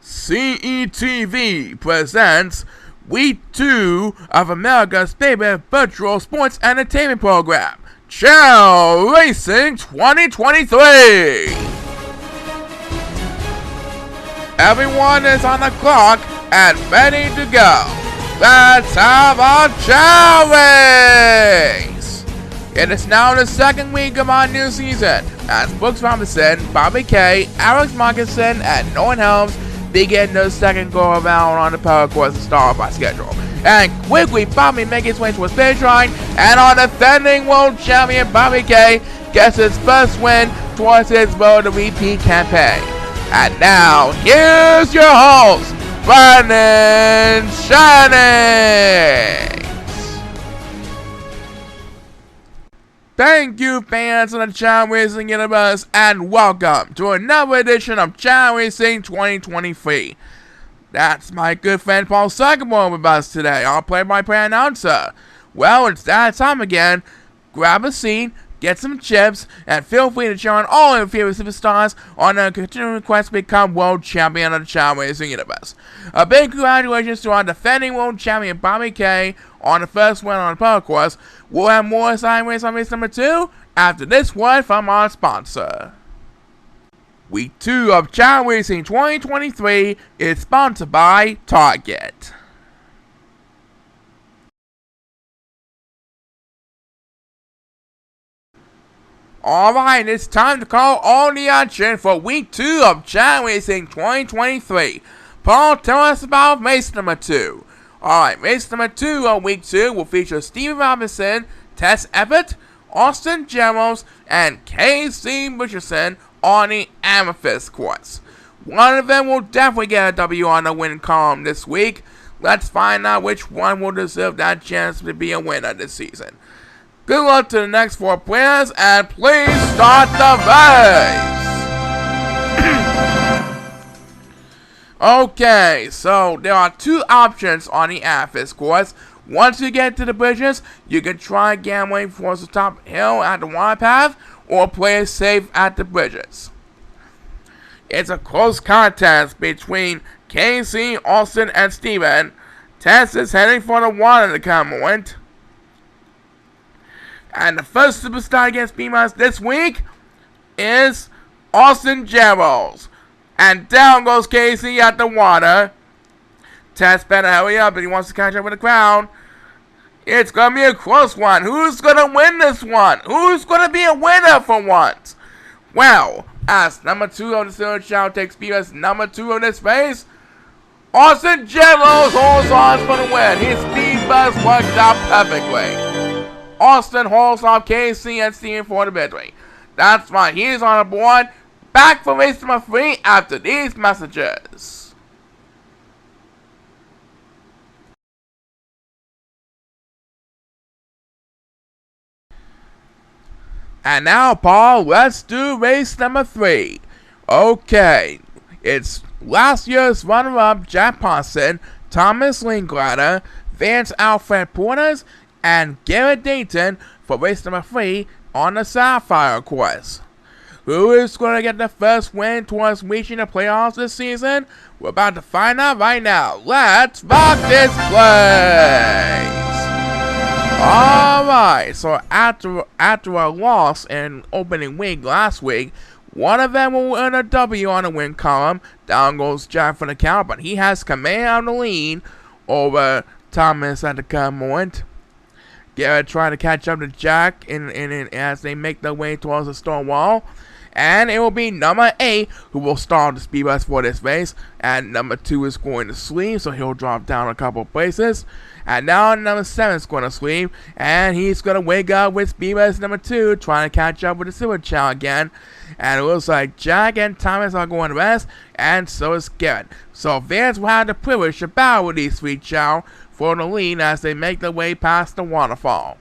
CETV presents Week 2 of America's favorite virtual sports entertainment program, ChaoRacing 2023! Everyone is on the clock and ready to go. Let's have a Chao race! It is now the second week of our new season, as Brooks Robinson, Bobby K, Alex Markinson, and Nolan Helms begin their second go-around on the power course to start by schedule. And quickly, Bobby makes his way to his finish line, and our defending world champion Bobby K gets his first win towards his road to repeat campaign. And now, here's your host, brandonshannings! Thank you, fans of the Chao Racing universe, and welcome to another edition of Chao Racing 2023. That's my good friend Paulsycamore with us today, our play-by-play announcer. Well, it's that time again. Grab a seat, get some chips, and feel free to cheer on all your favorite superstars on a continuing quest to become world champion of the Chao Racing universe. A big congratulations to our defending world champion Bobby K on the first win on the power course. We'll have more exciting race on race number 2 after this word from our sponsor. Week 2 of Chao Racing 2023 is sponsored by Target. Alright, it's time to call all the action for Week 2 of Chao Racing 2023. Paul, tell us about race number 2. Alright, race number 2 of Week 2 will feature Steve Robinson, Tess Everett, Austin Gerald, and K.C. Richardson on the Amethyst course. One of them will definitely get a W on the win column this week. Let's find out which one will deserve that chance to be a winner this season. Good luck to the next 4 players, and please start the race! Okay, so there are 2 options on the Amethyst course. Once you get to the bridges, you can try gambling towards the top hill at the water path, or play it safe at the bridges. It's a close contest between Casey, Austin, and Steven. Tess is heading for the water at the current moment. And the first superstar against Beamers this week is Austin Gerald. And down goes Casey at the water. Tess better hurry up if he wants to catch up with the crowd. It's going to be a close one. Who's going to win this one? Who's going to be a winner for once? Well, as number 2 of the Silver Chao takes speed as number 2 of this race, Austin Gerald holds on for the win. His speed bus worked out perfectly. Austin holds off Casey and Steven for the victory. That's right, he's on the board. Back for race number 3 after these messages. And now, Paul, let's do race number 3. Okay, it's last year's runner-up Jack Parson, Thomas Linklater, Vance Alfred Porters, and Garrett Dayton for race number 3 on the Sapphire course. Who is going to get the first win towards reaching the playoffs this season? We're about to find out right now. Let's rock this place! Alright, so after a loss in opening week last week, one of them will earn a W on the win column. Down goes Jack for the count, but he has command of the lead over Thomas at the current moment. Garrett trying to catch up to Jack as they make their way towards the stone wall. And it will be number 8 who will start the speed bus for this race. And number 2 is going to sleep, so he'll drop down a couple places. And now number 7 is going to sleep, and he's going to wake up with speed bus number 2, trying to catch up with the Silver Chao again. And it looks like Jack and Thomas are going to rest, and so is Garrett. So Vance will have the privilege to battle with these 3 Chao for the lead as they make their way past the waterfall.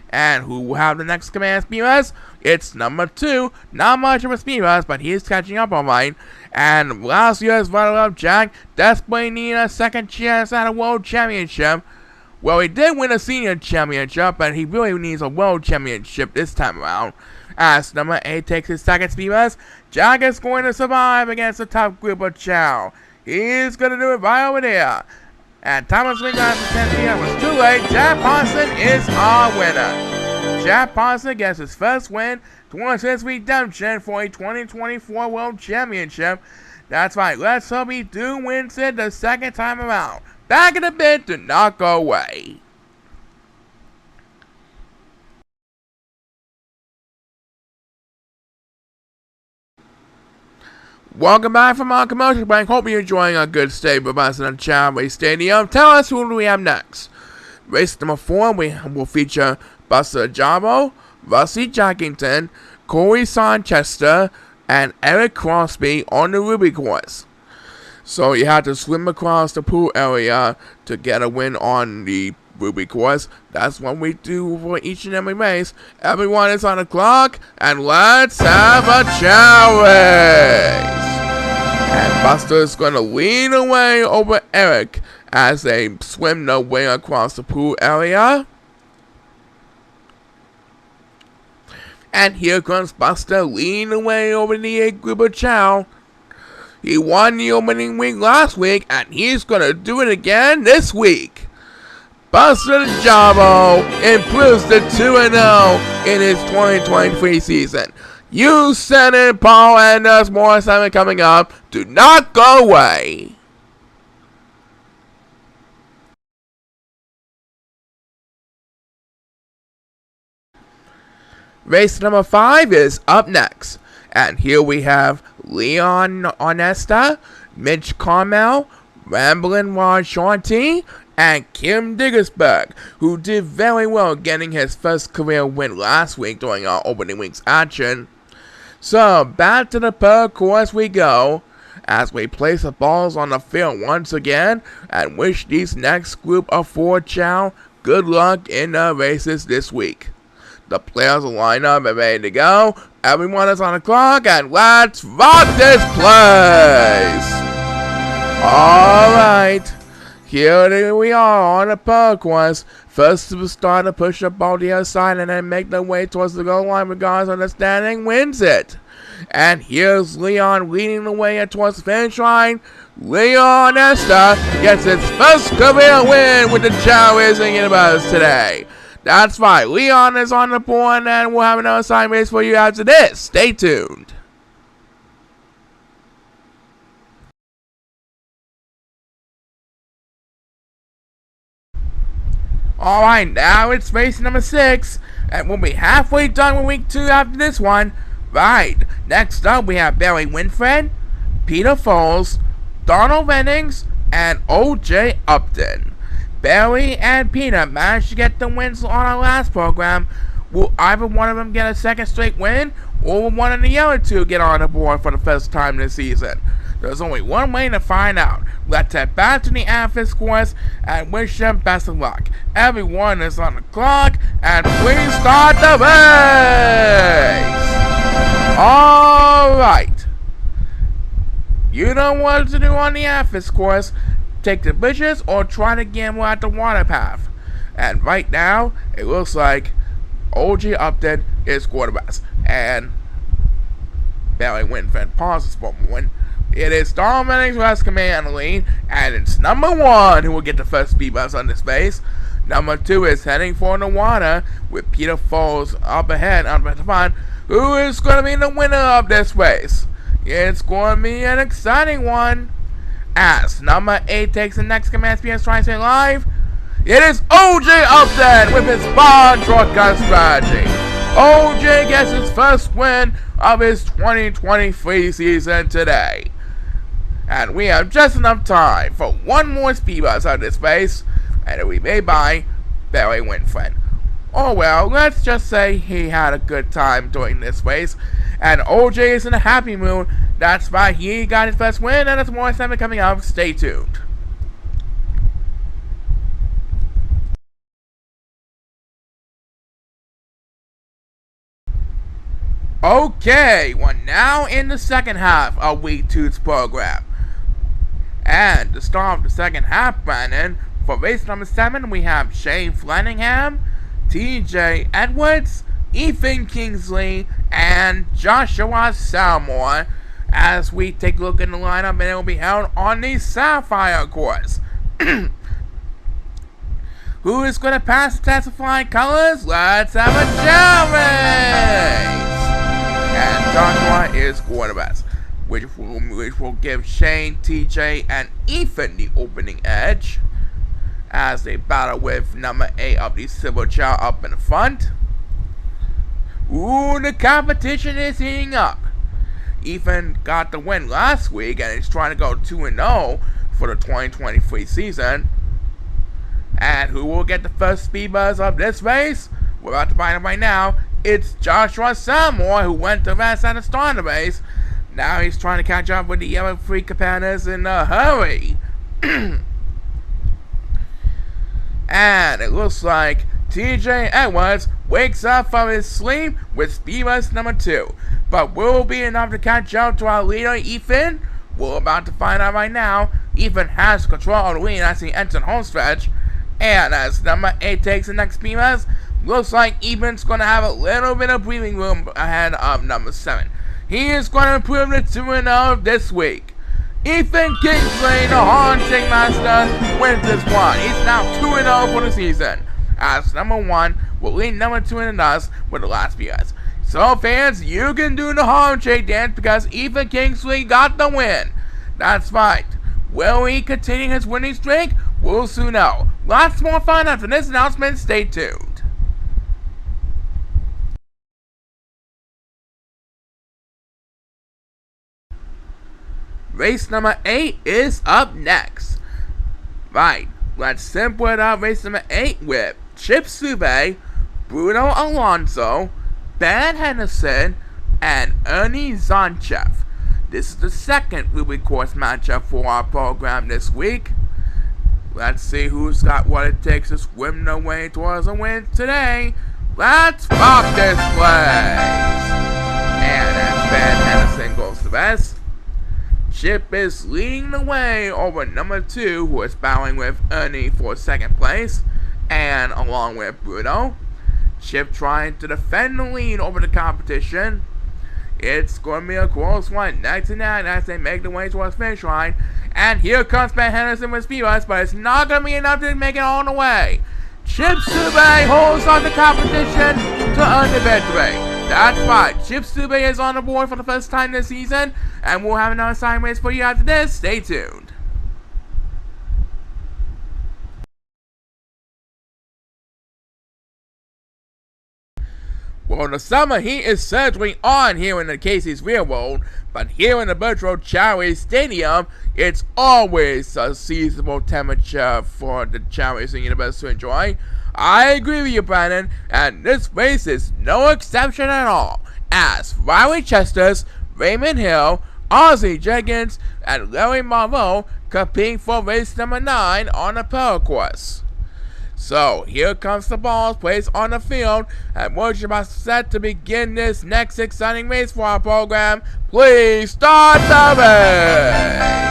And who will have the next command speed bus? It's number 2. Not much of a speed bus, but he's catching up alright. And last year's runner-up Jack desperately needed a second chance at a world championship. Well, he did win a senior championship, but he really needs a world championship this time around. As number 8 takes his second speed bus, Jack is going to survive against the tough group of Chao. He's gonna do it right over there. And Thomas Winglass for 10 p.m. was too late. Jack Paulson is our winner. Jack Paulson gets his first win towards his redemption for a 2024 World Championship. That's right, let's hope he wins it the second time around. Back in a bit, do not go away. Welcome back from our commercial break. Hope you're enjoying a good stay with us in the ChaoRacing Stadium. Tell us who do we have next. Race number 4, we will feature Buster Jabo, Rusty Jackington, Corey Sanchester, and Eric Crosby on the Ruby course. So you have to swim across the pool area to get a win on the Ruby course. That's what we do for each and every race. Everyone is on the clock, and let's have a chaoracing. And Buster's gonna lean away over Eric as they swim their way across the pool area. And here comes Buster leaning away over the group of Chao. He won the opening week last week, and he's gonna do it again this week. Buster Jabo improves to 2-0 in his 2023 season. You said it, Paul, and there's more assignment coming up. Do not go away. Race number 5 is up next. And here we have Leon Onesta, Mitch Carmel, Ramblin' Rod Shorty, and Kim Diggersberg, who did very well getting his first career win last week during our opening week's action. So, back to the per course we go, as we place the balls on the field once again, and wish these next group of 4 Chao good luck in the races this week. The players will line up and ready to go. Everyone is on the clock, and let's rock this place! Alright, here we are on the per course. First to start to push up on the other side and then make their way towards the goal line regardless of the standing wins it. And here's Leon leading the way towards the finish line. Leon Esther gets his first career win with the ChaoRacing Universe today. That's right, Leon is on the board, and we'll have another sign race for you after this. Stay tuned. Alright, now it's race number 6, and we'll be halfway done with week 2 after this one. Right, next up we have Barry Winfred, Peter Foles, Donald Rennings, and O.J. Upton. Barry and Peter managed to get the wins on our last program. Will either one of them get a second straight win, or will one of the other two get on the board for the first time this season? There's only one way to find out. Let's head back to the Amphitheater course and wish them best of luck. Everyone is on the clock, and please start the race! Alright. You know what to do on the Amphitheater course. Take the bridges or try to gamble at the water path. And right now, it looks like O.J. Upton is quarterback. And Barry Winfred pauses for a moment. It is Donald Rennings who has command on the lead, and it's number 1 who will get the first speed bumps on this race. Number 2 is heading for the water with Peter Foles up ahead on the front, who is going to be the winner of this race. It's going to be an exciting one. As number 8 takes the next command speed and tries to stay live, it is O.J. Upton with his bond shortcut strategy. O.J. gets his first win of his 2023 season today. And we have just enough time for one more speed bus out of this race, and it will be made by Barry Winfred. Oh well, let's just say he had a good time doing this race, and OJ is in a happy mood. That's why he got his first win, and there's more assignment coming up. Stay tuned. Okay, we're now in the second half of Week 2's program. And to start off the second half, Brandon, for race number 7, we have Shane Flanagan, TJ Edwards, Ethan Kingsley, and Joshua Salmore as we take a look in the lineup, and it will be held on the Sapphire course. Who is going to pass the test of flying colors? Let's have a chaorace! And Joshua is quarterback, which will give Shane, TJ, and Ethan the opening edge as they battle with number 8 of the Silver Chao up in the front. Ooh, the competition is heating up. Ethan got the win last week and is trying to go 2-0 for the 2023 season. And who will get the first speed buzz of this race? We're about to find out right now. It's Joshua Salmore, who went to rest at the start of the race. Now he's trying to catch up with the yellow free competitors in a hurry. And it looks like TJ Edwards wakes up from his sleep with speed buzz number 2. But will it be enough to catch up to our leader, Ethan? We're about to find out right now. Ethan has control of the lead as he enters home stretch. And as number 8 takes the next speed buzz, looks like Ethan's going to have a little bit of breathing room ahead of number 7. He is going to improve to 2-0 this week. Ethan Kingsley, the haunting master, wins this one. He's now 2-0 for the season, as number 1 will lead number 2 in the dust with the last speed buzz. So fans, you can do the harm shake dance because Ethan Kingsley got the win. That's right. Will he continue his winning streak? We'll soon know. Lots more fun after this announcement. Stay tuned. Race number 8 is up next. Right, let's simple it up. Race number 8 with Chip Sube, Bruno Alonso, Ben Henderson, and Ernie Zonchev. This is the second Ruby Course matchup for our program this week. Let's see who's got what it takes to swim their way towards a win today. Let's rock this place! And as Ben Henderson goes to rest, Chip is leading the way over number 2, who is battling with Ernie for second place, and along with Bruno. Chip trying to defend the lead over the competition. It's going to be a close one, neck to neck, as they make the way towards the finish line. And here comes Ben Henderson with speed buzz, but it's not going to be enough to make it all the way. Chip Sube holds on the competition to earn the victory. That's right, Chip Sube is on the board for the first time this season, and we'll have another sign race for you after this. Stay tuned. Well, the summer heat is certainly on here in the Casey's real world, but here in the virtual ChaoRacing Stadium, it's always a seasonable temperature for the ChaoRacing universe to enjoy. I agree with you, Brandon, and this race is no exception at all, as Riley Chester's, Raymond Hill, Ozzy Jenkins, and Larry Marveau compete for race number 9 on the Pearl course. So, here comes the balls placed on the field, and we're about set to begin this next exciting race for our program. Please start the race!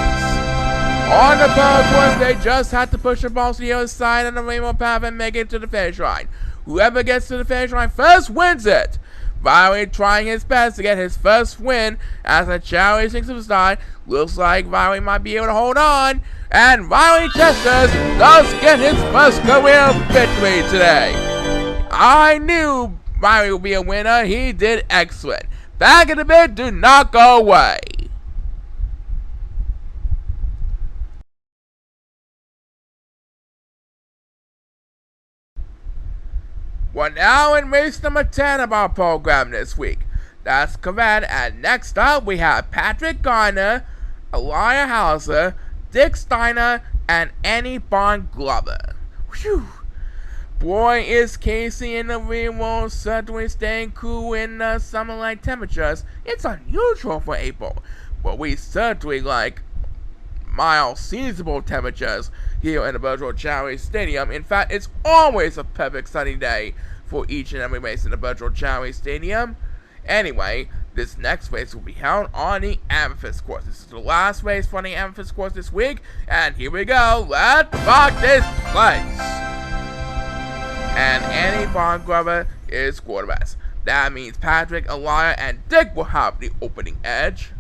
On the Pearl course, they just have to push the balls to the other side of the rainbow path and make it to the finish line. Whoever gets to the finish line first wins it. Riley trying his best to get his first win as a ChaoRacing superstar. Looks like Riley might be able to hold on. And Riley Chester does get his first career victory today. I knew Riley would be a winner. He did excellent. Back in the bit, do not go away. We're now in race number 10 of our program this week. That's correct. And next up, we have Patrick Garner, Elia Hauser, Dick Steiner, and Annie Bond Glover. Whew. Boy, is Casey in the real world certainly staying cool in summer-like temperatures. It's unusual for April, but we certainly like mild, seasonable temperatures here in the virtual ChaoRacing Stadium. In fact, it's always a perfect sunny day for each and every race in the virtual ChaoRacing Stadium. Anyway, this next race will be held on the Amethyst course. This is the last race for the Amethyst course this week, and here we go. Let's rock this place! And Annie Bond Glover is quarterback. That means Patrick, Elia, and Dick will have the opening edge.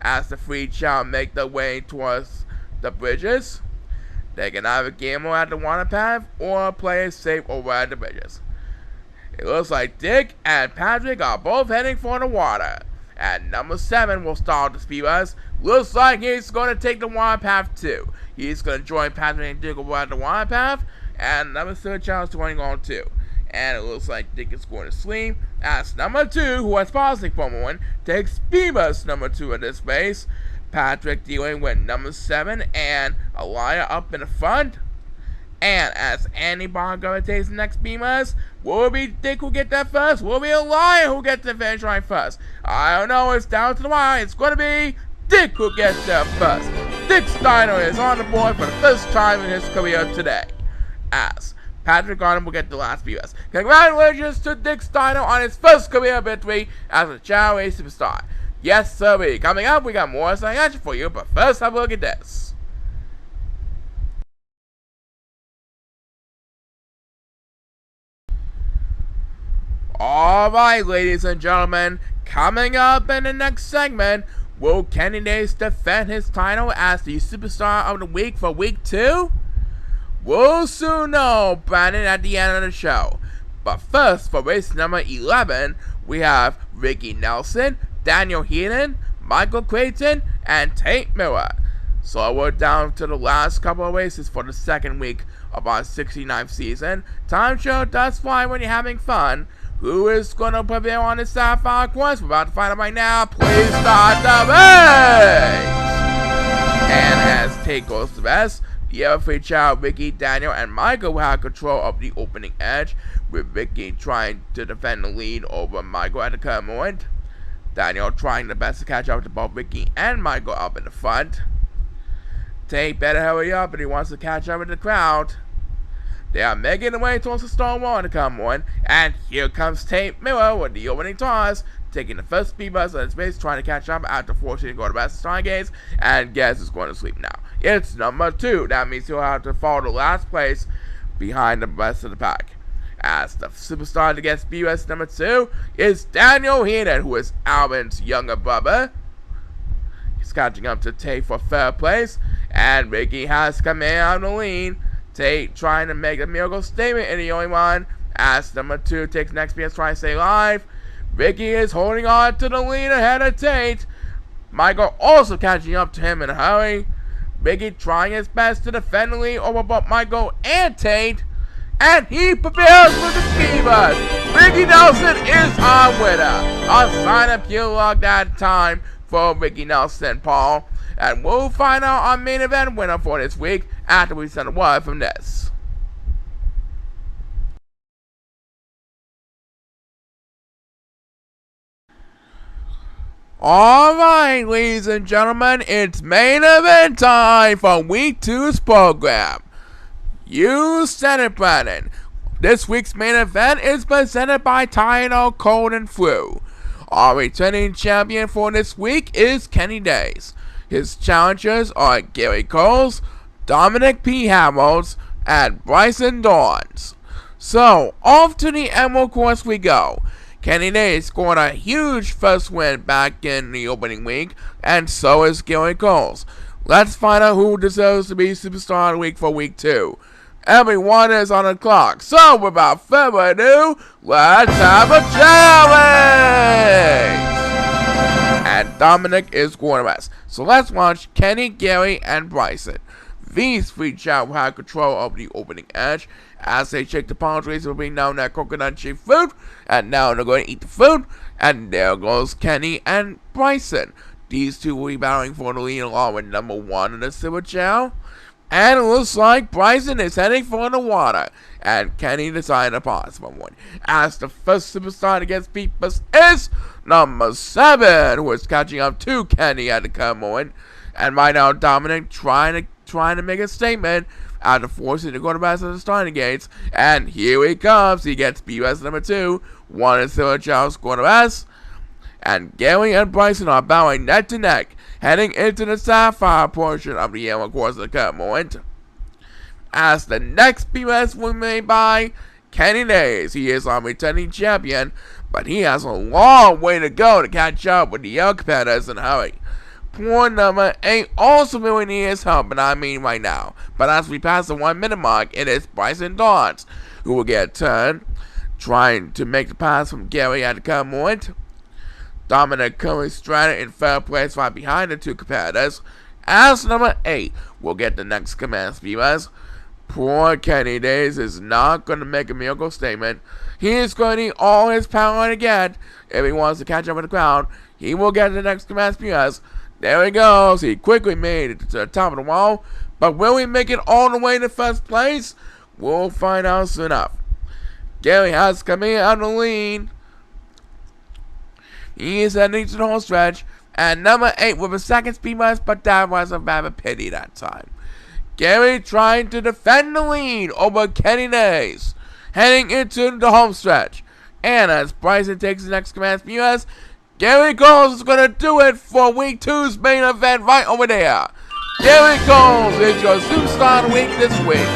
as the three Chao make their way towards the bridges. They can either gamble at the water path or play it safe over at the bridges. It looks like Dick and Patrick are both heading for the water. And number 7 will start the speed bus. Looks like he's going to take the water path too. He's going to join Patrick and Dick over at the water path. And number 7 Chao is going on too. And it looks like Dick is going to sleep. As number 2, who has pausing for a moment, takes speed bus number 2 in this space. Patrick dealing with number 7 and Elia up in the front. And as Andy Bongo takes the next beamers, will it be Dick who get that first? Will it be Elia who gets the finish line first? I don't know, it's down to the wire. It's going to be Dick who gets there first. Dick Steiner is on the board for the first time in his career today. As Patrick Arnold will get the last beamers. Congratulations to Dick Steiner on his first career victory as a ChaoRace superstar. Yes, sir. Coming up, we got more action for you, but first have a look at this. Alright, ladies and gentlemen, coming up in the next segment, will Kenny Days defend his title as the Superstar of the Week for Week 2? We'll soon know, Brandon, at the end of the show. But first, for race number 11, we have Ricky Nelson, Daniel Heenan, Michael Creighton, and Tate Miller. So we're down to the last couple of races for the second week of our 69th season. Time show does fly when you're having fun. Who is going to prevail on this Sapphire course? We're about to find out right now. Please start the race! And as Tate goes to best, the other three Chao, Ricky, Daniel, and Michael will have control of the opening edge, with Ricky trying to defend the lead over Michael at the current moment. Daniel trying the best to catch up to both Ricky and Michael up in the front. Tate better hurry up if he wants to catch up with the crowd. They are making their way towards the stone wall in the current moment, and here comes Tate Miller with the opening toss, taking the first speed bus on his base, trying to catch up after forcing to go to best stargates, and guess is going to sleep now. It's number 2. That means he'll have to fall to last place behind the rest of the pack. As the superstar to get speed bus number 2 is Daniel Heenan, who is Alvin's younger brother. He's catching up to Tate for third place, and Ricky has command on the lead. Tate trying to make a miracle statement in the only one, as number 2 takes next speed trying to stay alive. Ricky is holding on to the lead ahead of Tate. Michael also catching up to him in a hurry. Ricky trying his best to defend the lead over both Michael and Tate. And he prepares for the speed bus. Ricky Nelson is our winner. A sign of pure luck that time for Ricky Nelson, Paul. And we'll find out our main event winner for this week after we send a word from this. Alright, ladies and gentlemen, it's main event time for week 2's program. You said it, Brandon. This week's main event is presented by Tylenol Cold and Flu. Our returning champion for this week is Kenny Days. His challengers are Gary Coles, Dominic P. Hamills, and Bryson Dawns. So, off to the Emerald course we go. Kenny Days scored a huge first win back in the opening week, and so is Gary Coles. Let's find out who deserves to be Superstar of the Week for week 2. Everyone is on the clock, so without further ado, let's have a challenge! And Dominic is going to rest. So let's watch Kenny, Gary, and Bryson. These three Chao will have control of the opening edge as they shake the palm trees will bring down that coconut shaped fruit. And now they're going to eat the fruit. And there goes Kenny and Bryson. These two will be battling for the lead along with number 1 in the Silver Chao. And it looks like Bryson is heading for the water. And Kenny decided to pause for one. As the first superstar to get speed bus is number 7, who is catching up to Kenny at the current moment. And right now Dominic trying to make a statement after forcing to go to best of the starting gates. And here he comes. He gets speed bus number 2. 1 is Silver Chao going to best. And Gary and Bryson are bowing neck to neck, heading into the Sapphire portion of the yellow course at the current moment. As the next BS will be made by Kenny Days. He is our returning champion, but he has a long way to go to catch up with the young competitors in a hurry. Poor number 8 also really needs help, and I mean right now. But as we pass the 1 minute mark, it is Bryson Dawes who will get a turn, trying to make the pass from Gary at the current moment. Dominic currently stranded in third place right behind the 2 competitors, as number 8 will get the next command viewers. Poor Kenny Days is not going to make a miracle statement. He is going to need all his power again if he wants to catch up with the crowd. He will get the next command viewers. There he goes. He quickly made it to the top of the wall, but will he make it all the way to first place? We'll find out soon enough. Gary has come in on the lead. He is heading to the home stretch, and number 8 with a second speed bust, but that was a rather pity that time. Gary trying to defend the lead over Kenny Days, heading into the home stretch. And as Bryson takes the next command viewers, Gary Coles is going to do it for week 2's main event right over there. Gary Coles is your superstar of the week this week.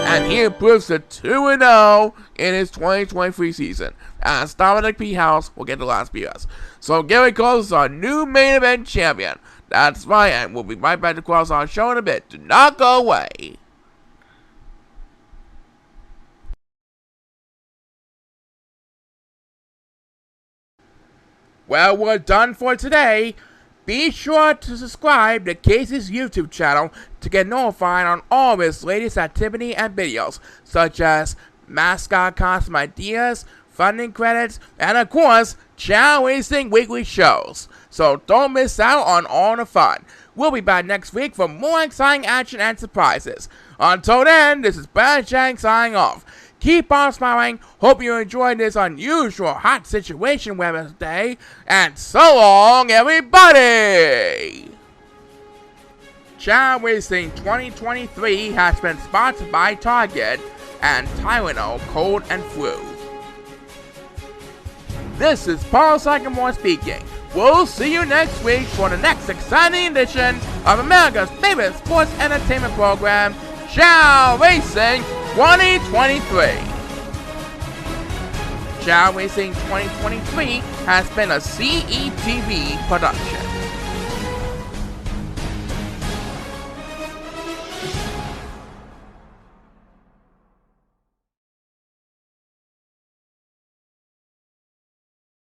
And he improves to 2-0 in his 2023 season, as Dominic P. House will get the last viewers. So Gary Coles is our new main event champion. That's right, and we'll be right back to close our show in a bit. Do not go away. Well, we're done for today. Be sure to subscribe to Casey's YouTube channel to get notified on all of his latest activity and videos, such as mascot costume ideas, funding credits, and of course, chaoracing weekly shows. So don't miss out on all the fun. We'll be back next week for more exciting action and surprises. Until then, this is brandonshannings signing off. Keep on smiling. Hope you enjoyed this unusual hot situation weather today. And so long, everybody! ChaoRacing 2023 has been sponsored by Target and Tylenol Cold and Flu. This is Paulsycamore speaking. We'll see you next week for the next exciting edition of America's favorite sports entertainment program, ChaoRacing 2023. ChaoRacing 2023 has been a CETV production.